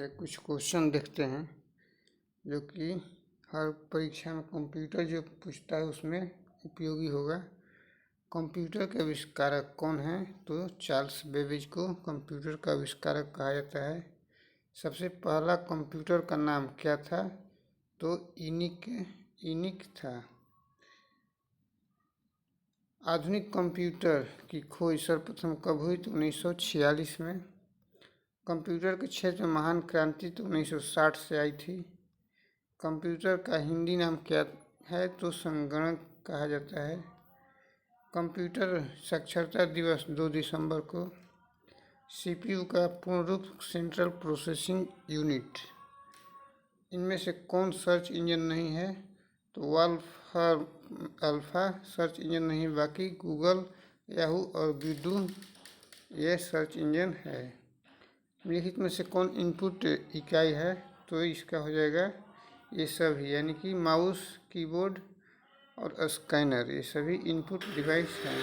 से कुछ क्वेश्चन देखते हैं जो कि हर परीक्षा में कंप्यूटर जो पूछता है उसमें उपयोगी होगा। कंप्यूटर के आविष्कारक कौन हैं? तो चार्ल्स बेबेज को कंप्यूटर का आविष्कारक कहा जाता है। सबसे पहला कंप्यूटर का नाम क्या था? तो ईनिक था। आधुनिक कंप्यूटर की खोज सर्वप्रथम कब हुई? तो 1946 में। कंप्यूटर के क्षेत्र में महान क्रांति तो 1960 से आई थी। कंप्यूटर का हिंदी नाम क्या है? तो संगणक कहा जाता है। कंप्यूटर साक्षरता दिवस 2 दिसंबर को। सीपीयू का पूर्ण रूप सेंट्रल प्रोसेसिंग यूनिट। इनमें से कौन सर्च इंजन नहीं है? तो वॉल्फ्राम अल्फा सर्च इंजन नहीं, बाकी गूगल, याहू और बिडू ये सर्च इंजन है। निम्नलिखित में से कौन इनपुट इकाई है? तो इसका हो जाएगा ये सभी, यानी कि माउस, कीबोर्ड और स्कैनर, ये सभी इनपुट डिवाइस हैं।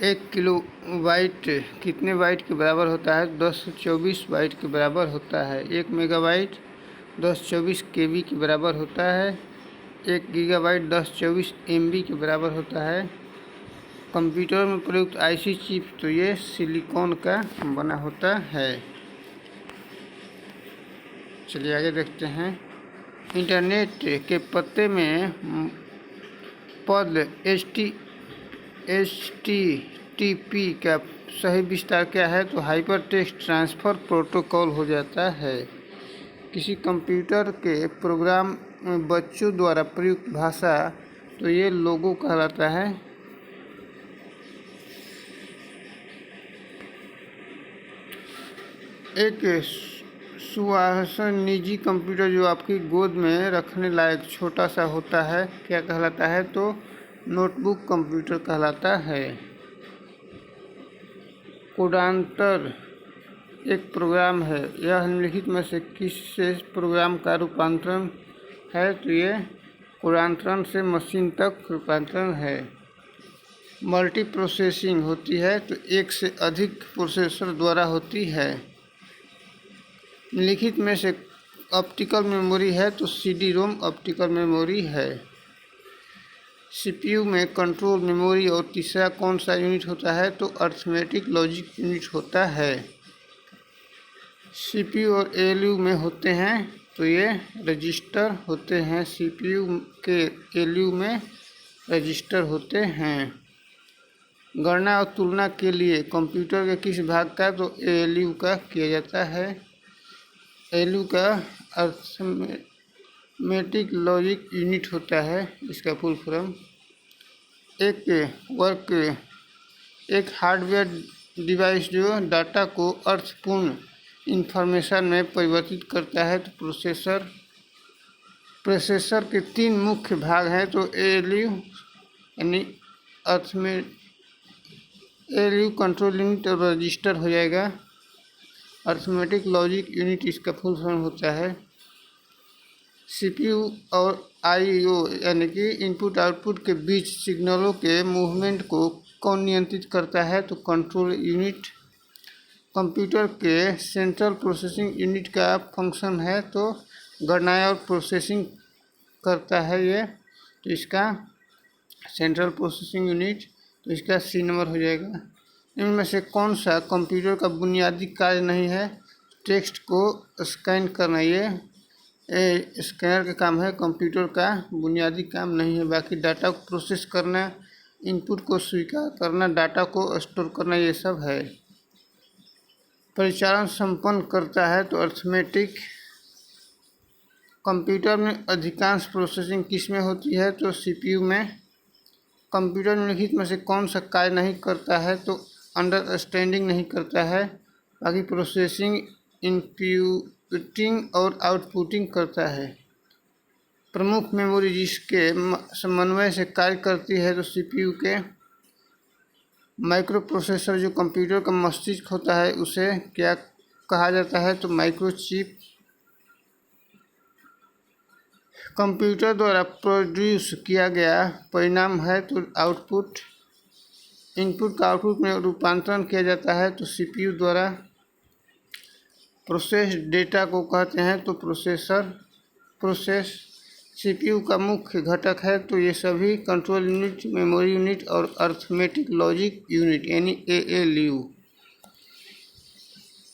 1 किलोबाइट कितने बाइट के बराबर होता है? 1024 बाइट के बराबर होता है। 1 मेगाबाइट 1024 केबी के बराबर होता है। 1 गीगाबाइट 1024 एमबी के बराबर होता है। कंप्यूटर में प्रयुक्त आईसी चिप तो ये सिलिकॉन का बना होता है। चलिए आगे देखते हैं। इंटरनेट के पते में पद HTTP का सही विस्तार क्या है? तो हाइपर टेक्स्ट ट्रांसफ़र प्रोटोकॉल हो जाता है। किसी कंप्यूटर के प्रोग्राम में बच्चों द्वारा प्रयुक्त भाषा तो ये लोगो कहलाता है। एक सुहासन निजी कंप्यूटर जो आपकी गोद में रखने लायक छोटा सा होता है क्या कहलाता है? तो नोटबुक कंप्यूटर कहलाता है। कोडांतर एक प्रोग्राम है, यह निम्नलिखित में से किस प्रोग्राम का रूपांतरण है? तो ये कोडांतरण से मशीन तक रूपांतरण है। मल्टी प्रोसेसिंग होती है तो एक से अधिक प्रोसेसर द्वारा होती है। निम्नलिखित में से ऑप्टिकल मेमोरी है? तो CD रोम ऑप्टिकल मेमोरी है। सीपीयू में कंट्रोल मेमोरी और तीसरा कौन सा यूनिट होता है? तो अरिथमेटिक लॉजिक यूनिट होता है। सीपीयू और एएलयू में होते हैं तो ये रजिस्टर होते हैं। सीपीयू के एएलयू में रजिस्टर होते हैं। गणना और तुलना के लिए कंप्यूटर के किस भाग का? तो एएलयू का किया जाता है। एएलयू का अरिथमेटिक लॉजिक यूनिट होता है, इसका फुल फॉर्म। एक हार्डवेयर डिवाइस जो डाटा को अर्थपूर्ण इंफॉर्मेशन में परिवर्तित करता है तो प्रोसेसर के 3 मुख्य भाग हैं। तो एएलयू यानी एएलयू कंट्रोल यूनिट और रजिस्टर हो जाएगा। अरिथमेटिक लॉजिक यूनिट इसका फुल फॉर्म होता है। सीपीयू और आईओ यानी कि इनपुट आउटपुट के बीच सिग्नलों के मूवमेंट को कौन नियंत्रित करता है? तो कंट्रोल यूनिट। कंप्यूटर के सेंट्रल प्रोसेसिंग यूनिट का फंक्शन है तो गणना और प्रोसेसिंग करता है ये, तो इसका सेंट्रल प्रोसेसिंग यूनिट, तो इसका C नंबर हो जाएगा। इनमें से कौन सा कंप्यूटर का बुनियादी कार्य नहीं है? टेक्स्ट को स्कैन करना, ये स्कैनर का काम है, कंप्यूटर का बुनियादी काम नहीं है। बाकी डाटा को प्रोसेस करना, इनपुट को स्वीकार करना, डाटा को स्टोर करना, ये सब है। परिचालन संपन्न करता है तो अरिथमेटिक। कंप्यूटर में अधिकांश प्रोसेसिंग किस में होती है? तो सीपीयू में। कंप्यूटर निम्नलिखित में से कौन सा कार्य नहीं करता है? तो अंडरस्टैंडिंग नहीं करता है, बाकी प्रोसेसिंग, इनपुटिंग और आउटपुटिंग करता है। प्रमुख मेमोरी जिसके समन्वय से कार्य करती है तो सीपीयू के। माइक्रो प्रोसेसर जो कंप्यूटर का मस्तिष्क होता है उसे क्या कहा जाता है? तो माइक्रोचिप। कंप्यूटर द्वारा प्रोड्यूस किया गया परिणाम है तो आउटपुट। इनपुट का आउटपुट में रूपांतरण किया जाता है तो सीपीयू द्वारा। प्रोसेस डेटा को कहते हैं तो प्रोसेसर। प्रोसेस सीपीयू का मुख्य घटक है, तो ये सभी कंट्रोल यूनिट, मेमोरी यूनिट और अर्थमेटिक लॉजिक यूनिट यानी एएलयू।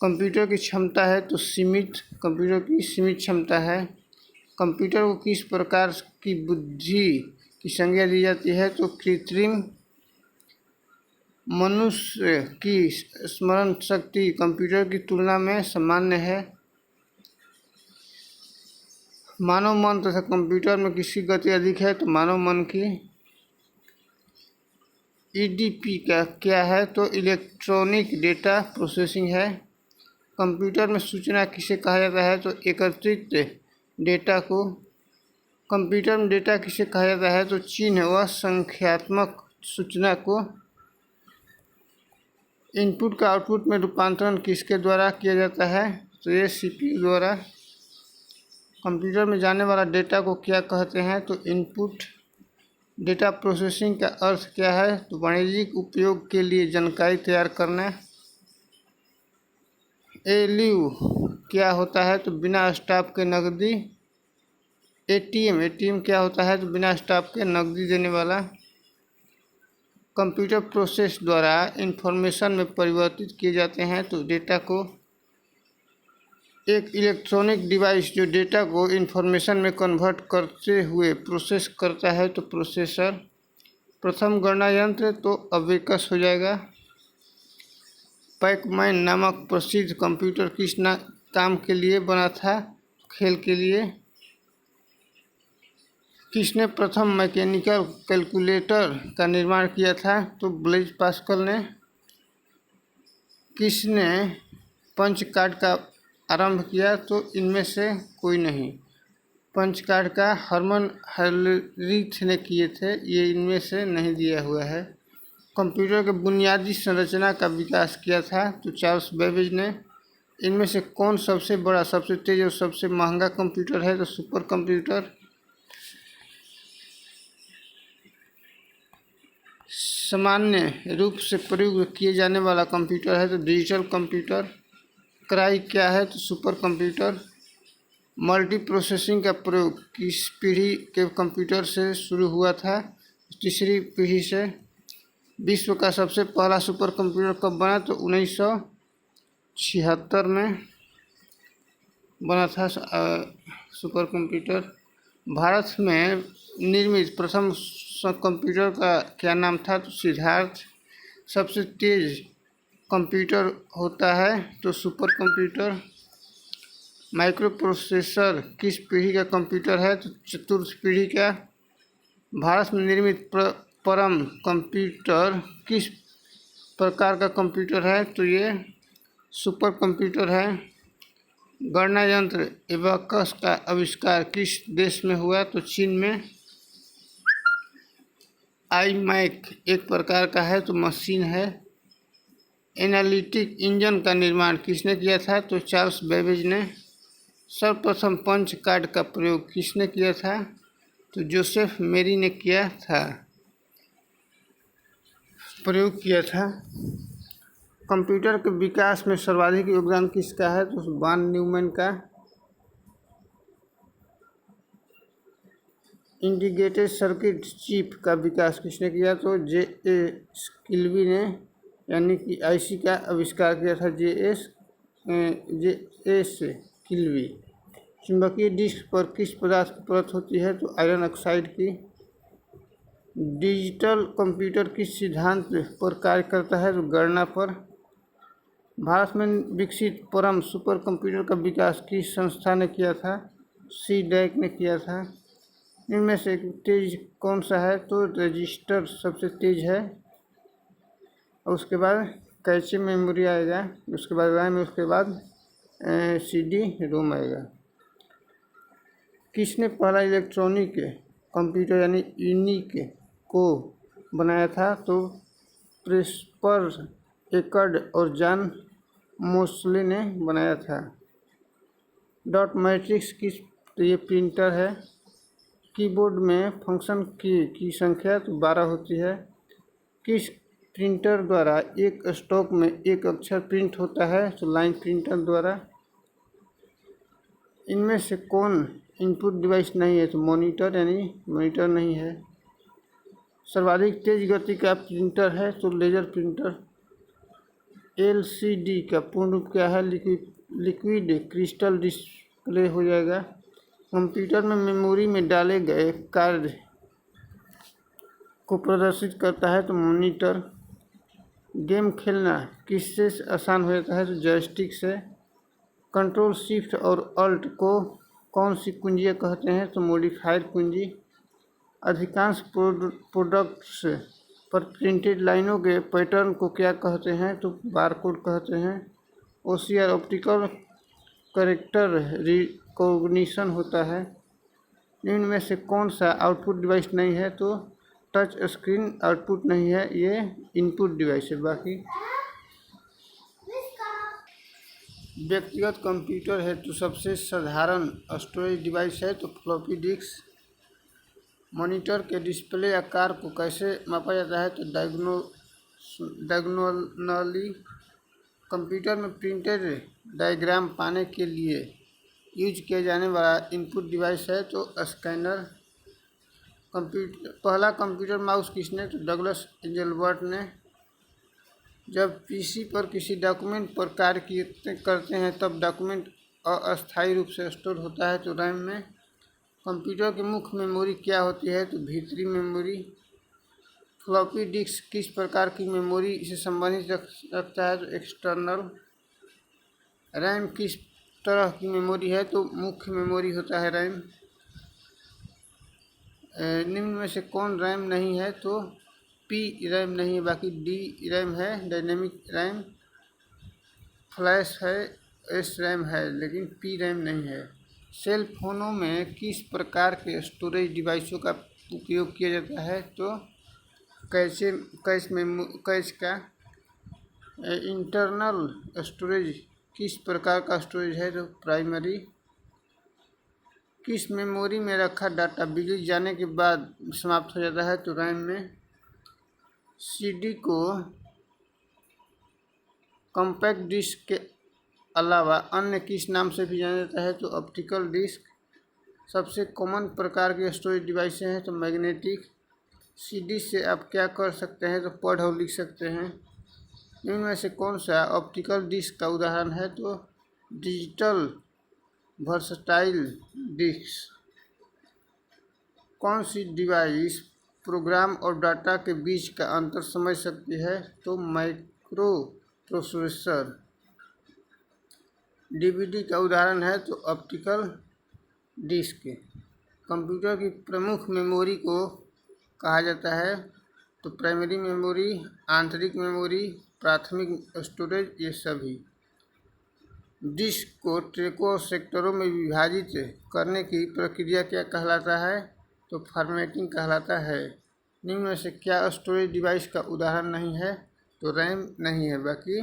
कंप्यूटर की क्षमता है तो सीमित, कंप्यूटर की सीमित क्षमता है। कंप्यूटर को किस प्रकार की बुद्धि की संज्ञा दी जाती है तो कृत्रिम। मनुष्य की स्मरण शक्ति कंप्यूटर की तुलना में सामान्य है। मानव मन तथा कंप्यूटर में किसकी गति अधिक है तो मानव मन की। ईडीपी का क्या है तो इलेक्ट्रॉनिक डेटा प्रोसेसिंग है। कंप्यूटर में सूचना किसे कहा जाता है तो एकत्रित डेटा को। कंप्यूटर में डेटा किसे कहा जाता है तो चिन्ह व संख्यात्मक सूचना को। इनपुट का आउटपुट में रूपांतरण किसके द्वारा किया जाता है तो ये सीपीयू द्वारा। कंप्यूटर में जाने वाला डेटा को क्या कहते हैं तो इनपुट। डेटा प्रोसेसिंग का अर्थ क्या है तो वाणिज्यिक उपयोग के लिए जानकारी तैयार करना। एएलयू क्या होता है तो बिना स्टाफ के नकदी। एटीएम क्या होता है तो बिना स्टाफ के नकदी देने वाला। कंप्यूटर प्रोसेस द्वारा इंफॉर्मेशन में परिवर्तित किए जाते हैं तो डेटा को। एक इलेक्ट्रॉनिक डिवाइस जो डेटा को इंफॉर्मेशन में कन्वर्ट करते हुए प्रोसेस करता है तो प्रोसेसर। प्रथम गणना यंत्र तो अबेकस हो जाएगा। पैकमैन नामक प्रसिद्ध कंप्यूटर किस काम के लिए बना था खेल के लिए। किसने प्रथम मैकेनिकल कैलकुलेटर का निर्माण किया था तो ब्लेज पास्कल ने। किसने पंच कार्ड का आरंभ किया तो इनमें से कोई नहीं। पंच कार्ड का हरमन हेलरिच ने किए थे, ये इनमें से नहीं दिया हुआ है। कंप्यूटर के बुनियादी संरचना का विकास किया था तो चार्ल्स बेबेज ने। इनमें से कौन सबसे बड़ा, सबसे तेज और सबसे महंगा कंप्यूटर है तो सुपर कंप्यूटर। सामान्य रूप से प्रयोग किए जाने वाला कंप्यूटर है तो डिजिटल कंप्यूटर। क्राई क्या है तो सुपर कंप्यूटर। मल्टी प्रोसेसिंग का प्रयोग किस पीढ़ी के कंप्यूटर से शुरू हुआ था, तीसरी पीढ़ी से। विश्व का सबसे पहला सुपर कंप्यूटर कब बना तो 1976 में बना था सुपर कंप्यूटर। भारत में निर्मित प्रथम कंप्यूटर का क्या नाम था तो सिद्धार्थ। सबसे तेज कंप्यूटर होता है तो सुपर कंप्यूटर। माइक्रो प्रोसेसर किस पीढ़ी का कंप्यूटर है तो चतुर्थ पीढ़ी का। भारत में निर्मित परम कंप्यूटर किस प्रकार का कंप्यूटर है तो ये सुपर कंप्यूटर है। गणना यंत्र एबाकस का आविष्कार किस देश में हुआ तो चीन में। आईमैक एक प्रकार का है तो मशीन है। एनालिटिक इंजन का निर्माण किसने किया था तो चार्ल्स बेबेज ने। सर्वप्रथम पंच कार्ड का प्रयोग किसने किया था तो जोसेफ मेरी ने किया था, प्रयोग किया था। कंप्यूटर के विकास में सर्वाधिक योगदान किसका है तो वान न्यूमैन का। इंटीग्रेटेड सर्किट चिप का विकास किसने किया तो जे.ए. स्किल्वी ने, यानी कि आईसी का आविष्कार किया था जे.ए. स्किल्वी। चुंबकीय डिस्क पर किस पदार्थ की परत होती है तो आयरन ऑक्साइड की। डिजिटल कंप्यूटर किस सिद्धांत पर कार्य करता है तो गणना पर। भारत में विकसित परम सुपर कंप्यूटर का विकास किस संस्था ने किया था, CDAC ने किया था। इनमें से तेज कौन सा है तो रजिस्टर सबसे तेज है, और उसके बाद कैचे मेमोरी आएगा, उसके बाद रैम, उसके बाद CD रोम आएगा। किसने पहला इलेक्ट्रॉनिक कंप्यूटर यानी यूनिक को बनाया था तो प्रेस्पर एकर्ड और जॉन मोस्ले ने बनाया था। डॉट मैट्रिक्स किस, तो ये प्रिंटर है। कीबोर्ड में फंक्शन की संख्या तो 12 होती है। किस प्रिंटर द्वारा एक स्ट्रोक में एक अक्षर प्रिंट होता है तो लाइन प्रिंटर द्वारा। इनमें से कौन इनपुट डिवाइस नहीं है? तो मॉनिटर, यानी मॉनिटर नहीं है। सर्वाधिक तेज गति का प्रिंटर है तो लेजर प्रिंटर। एलसीडी का पूर्ण रूप क्या है? लिक्विड क्रिस्टल डिस्प्ले हो जाएगा। कंप्यूटर में मेमोरी में डाले गए कार्य को प्रदर्शित करता है तो मॉनिटर। गेम खेलना किससे आसान हो जाता है? तो जॉयस्टिक से। कंट्रोल शिफ्ट और अल्ट को कौन सी कुंजियाँ कहते हैं? तो मॉडिफायर कुंजी। अधिकांश प्रोडक्ट्स पर प्रिंटेड लाइनों के पैटर्न को क्या कहते हैं? तो बारकोड कहते हैं। ओसीआर ऑप्टिकल कैरेक्टर रिकॉग्निशन होता है। निम्न में से कौन सा आउटपुट डिवाइस नहीं है? तो टच स्क्रीन आउटपुट नहीं है, ये इनपुट डिवाइस है। बाकी व्यक्तिगत कंप्यूटर है तो सबसे साधारण स्टोरेज डिवाइस है तो फ्लॉपी डिस्क। मॉनिटर के डिस्प्ले आकार को कैसे मापा जाता है? तो डायगोनली। कंप्यूटर में प्रिंटेड डायग्राम पाने के लिए यूज किया जाने वाला इनपुट डिवाइस है तो स्कैनर। पहला कंप्यूटर माउस किसने? तो डगलस एंजलबर्ट ने। जब पीसी पर किसी डॉक्यूमेंट पर कार्य करते हैं तब डॉक्यूमेंट अस्थायी रूप से स्टोर होता है तो रैम में। कंप्यूटर की मुख्य मेमोरी क्या होती है? तो भीतरी मेमोरी। फ्लॉपी डिस्क किस प्रकार की मेमोरी से संबंधित रखता है? तो एक्सटर्नल। रैम किस तरह की मेमोरी है? तो मुख्य मेमोरी होता है रैम। निम्न में से कौन रैम नहीं है? तो पी रैम नहीं है, बाकी डी रैम है, डायनेमिक रैम। फ्लैश है, एस रैम है, लेकिन पी रैम नहीं है। सेल फोनों में किस प्रकार के स्टोरेज डिवाइसों का उपयोग किया जाता है? तो कैश का। इंटरनल स्टोरेज किस प्रकार का स्टोरेज है? तो प्राइमरी। किस मेमोरी में रखा डाटा बिजली जाने के बाद समाप्त हो जाता है? तो रैम में। सीडी को कॉम्पैक्ट डिस्क के अलावा अन्य किस नाम से भी जाना जाता है? तो ऑप्टिकल डिस्क। सबसे कॉमन प्रकार के स्टोरेज डिवाइस हैं तो मैग्नेटिक। सीडी से आप क्या कर सकते हैं? तो पढ़ और लिख सकते हैं। इनमें से कौन सा ऑप्टिकल डिस्क का उदाहरण है? तो डिजिटल वर्सटाइल डिस्क। कौन सी डिवाइस प्रोग्राम और डाटा के बीच का अंतर समझ सकती है? तो माइक्रो प्रोसेसर। डीवीडी का उदाहरण है तो ऑप्टिकल डिस्क। कंप्यूटर की प्रमुख मेमोरी को कहा जाता है तो प्राइमरी मेमोरी, आंतरिक मेमोरी, प्राथमिक स्टोरेज, ये सभी। डिस्क को ट्रैकों और सेक्टरों में विभाजित करने की प्रक्रिया क्या कहलाता है? तो फॉर्मेटिंग कहलाता है। निम्न में से क्या स्टोरेज डिवाइस का उदाहरण नहीं है? तो रैम नहीं है, बाकी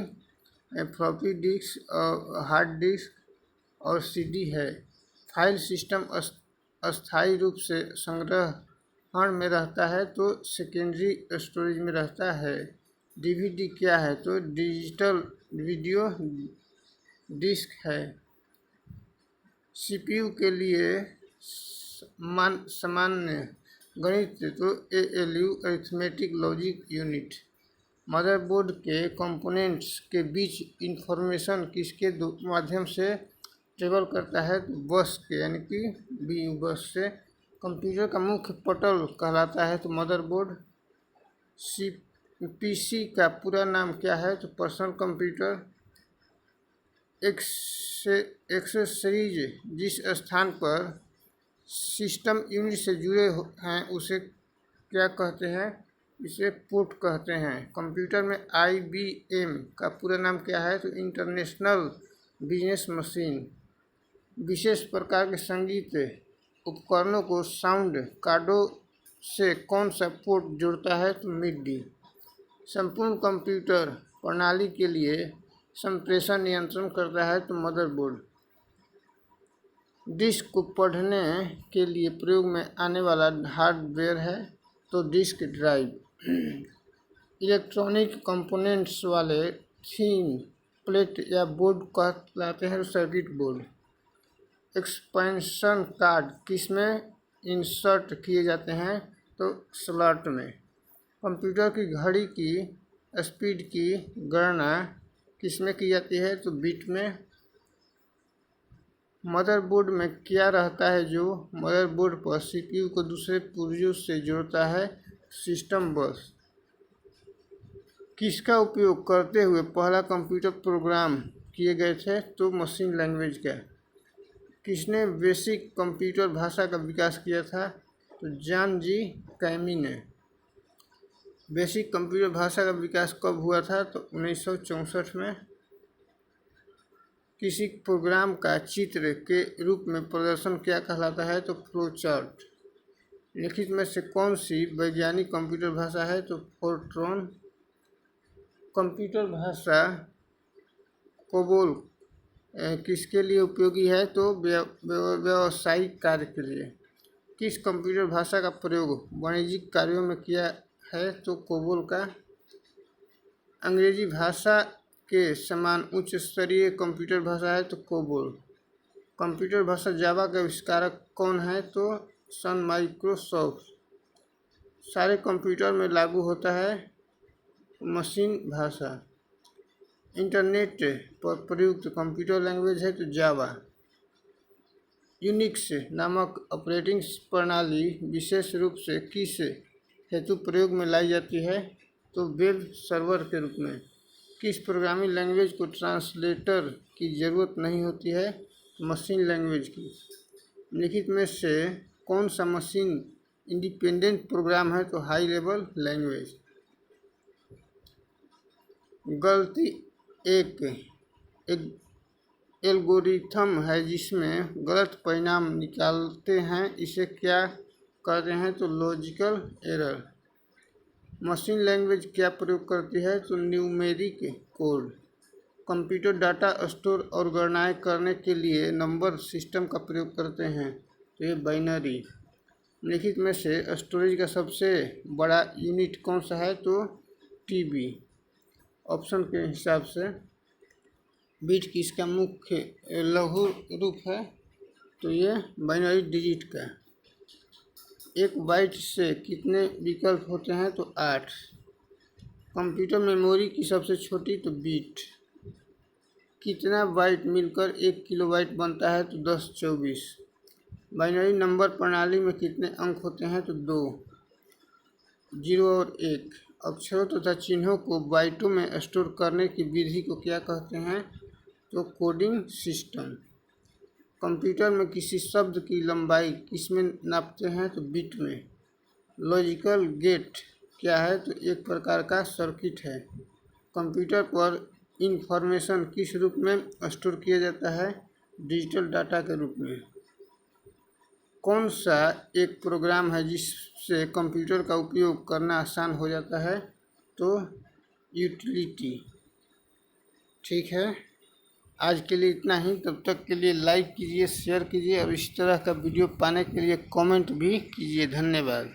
फ्लॉपी डिस्क और हार्ड डिस्क और सीडी है। फाइल सिस्टम अस्थायी रूप से संग्रहण में रहता है तो सेकेंडरी स्टोरेज में रहता है। डीवीडी क्या है? तो डिजिटल वीडियो डिस्क है। सीपीयू के लिए सामान्य गणित तो ALU arithmetic logic unit. Motherboard के कंपोनेंट्स के बीच इंफॉर्मेशन किसके माध्यम से ट्रेवल करता है? तो बस के, यानी कि बीयू बस से। कंप्यूटर का मुख्य पटल कहलाता है तो मदरबोर्ड। पीसी का पूरा नाम क्या है? तो पर्सनल कंप्यूटर। एक्सेसरीज जिस स्थान पर सिस्टम यूनिट से जुड़े हैं उसे क्या कहते हैं? इसे पोर्ट कहते हैं। कंप्यूटर में आईबीएम का पूरा नाम क्या है? तो इंटरनेशनल बिजनेस मशीन। विशेष प्रकार के संगीत उपकरणों को साउंड कार्डों से कौन सा पोर्ट जोड़ता है? तो मिडी। संपूर्ण कंप्यूटर प्रणाली के लिए संप्रेषण नियंत्रण करता है तो मदरबोर्ड। डिस्क को पढ़ने के लिए प्रयोग में आने वाला हार्डवेयर है तो डिस्क ड्राइव। इलेक्ट्रॉनिक कंपोनेंट्स वाले थीन प्लेट या बोर्ड कहलाते हैं सर्किट बोर्ड। एक्सपेंशन कार्ड किस में इंसर्ट किए जाते हैं? तो स्लॉट में। कंप्यूटर की घड़ी की स्पीड की गणना किस में की जाती है? तो बिट में। मदरबोर्ड में क्या रहता है जो मदरबोर्ड पर सीपीयू को दूसरे पुर्जों से जोड़ता है? सिस्टम बस। किसका उपयोग करते हुए पहला कंप्यूटर प्रोग्राम किए गए थे? तो मशीन लैंग्वेज का। किसने बेसिक कंप्यूटर भाषा का विकास किया था? तो जॉन जी कैमी ने। बेसिक कंप्यूटर भाषा का विकास कब हुआ था? तो 1964 में। किसी प्रोग्राम का चित्र के रूप में प्रदर्शन क्या कहलाता है? तो फ्लो चार्ट। लिखित में से कौन सी वैज्ञानिक कंप्यूटर भाषा है? तो फोर्ट्रॉन। कंप्यूटर भाषा कोबोल किसके लिए उपयोगी है? तो व्यावसायिक कार्य के लिए। किस कंप्यूटर भाषा का प्रयोग वाणिज्यिक कार्यों में किया है? तो कोबोल का। अंग्रेजी भाषा के समान उच्च स्तरीय कंप्यूटर भाषा है? तो कोबोल। कंप्यूटर भाषा जावा का आविष्कारक कौन है? तो सन माइक्रोसॉफ्ट। सारे कंप्यूटर में लागू होता है मशीन भाषा। इंटरनेट पर प्रयुक्त कंप्यूटर लैंग्वेज है? तो जावा। यूनिक्स नामक ऑपरेटिंग प्रणाली विशेष रूप से किस हेतु प्रयोग में लाई जाती है? तो वेब सर्वर के रूप में। किस प्रोग्रामिंग लैंग्वेज को ट्रांसलेटर की ज़रूरत नहीं होती है? मशीन लैंग्वेज की। लिखित में से कौन सा मशीन इंडिपेंडेंट प्रोग्राम है? तो हाई लेवल लैंग्वेज। गलती एक एल्गोरिथम है जिसमें गलत परिणाम निकालते हैं, इसे क्या कहते हैं? तो लॉजिकल एरर। मशीन लैंग्वेज क्या प्रयोग करती है? तो numeric code. Computer data store और गणनाएं करने के लिए नंबर सिस्टम का प्रयोग करते हैं, तो ये बाइनरी। लिखित में से स्टोरेज का सबसे बड़ा यूनिट कौन सा है? तो टीबी। ऑप्शन के हिसाब से बिट किसका मुख्य लघु रूप है? तो ये बाइनरी डिजिट का। एक बाइट से कितने विकल्प होते हैं? तो 8। कंप्यूटर मेमोरी की सबसे छोटी तो बिट। कितना बाइट मिलकर 1 किलोबाइट बनता है? तो 1024। बाइनरी नंबर प्रणाली में कितने अंक होते हैं? तो 2, 0 और 1। अक्षरों तथा चिन्हों को बाइटों में स्टोर करने की विधि को क्या कहते हैं? तो कोडिंग सिस्टम। कंप्यूटर में किसी शब्द की लंबाई किसमें नापते हैं? तो बिट में। लॉजिकल गेट क्या है? तो एक प्रकार का सर्किट है। कंप्यूटर पर इंफॉर्मेशन किस रूप में स्टोर किया जाता है? डिजिटल डाटा के रूप में। कौन सा एक प्रोग्राम है जिससे कंप्यूटर का उपयोग करना आसान हो जाता है? तो यूटिलिटी। ठीक है, आज के लिए इतना ही। तब तक के लिए लाइक कीजिए, शेयर कीजिए और इस तरह का वीडियो पाने के लिए कमेंट भी कीजिए। धन्यवाद।